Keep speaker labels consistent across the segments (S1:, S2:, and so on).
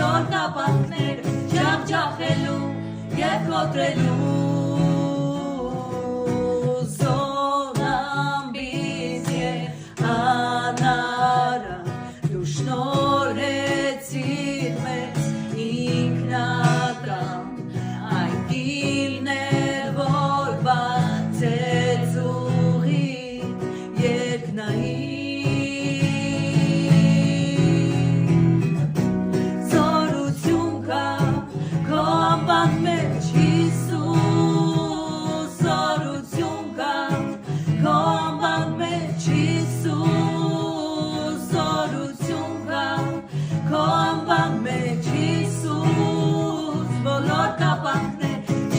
S1: բոլոր կապանքները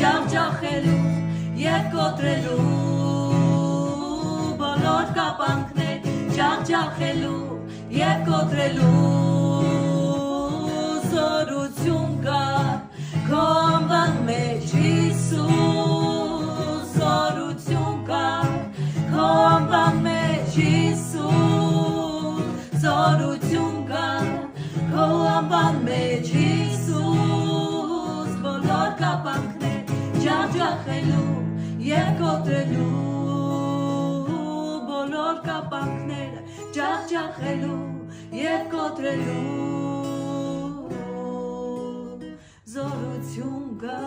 S1: ջախջախելու և կոտրելու բոլոր կապանքներ ջախջախելու և կոտրելու զորություն կա քո անվան մեջ Հիսուս զորություն կա քո անվան մեջ Հիսուս զորություն կա քո անվան մեջ Հիսուս բոլոր կապանքներ ջախջախելու և կոտրելու բոլոր կապանքները ջախջախելու և կոտրելու զորություն կա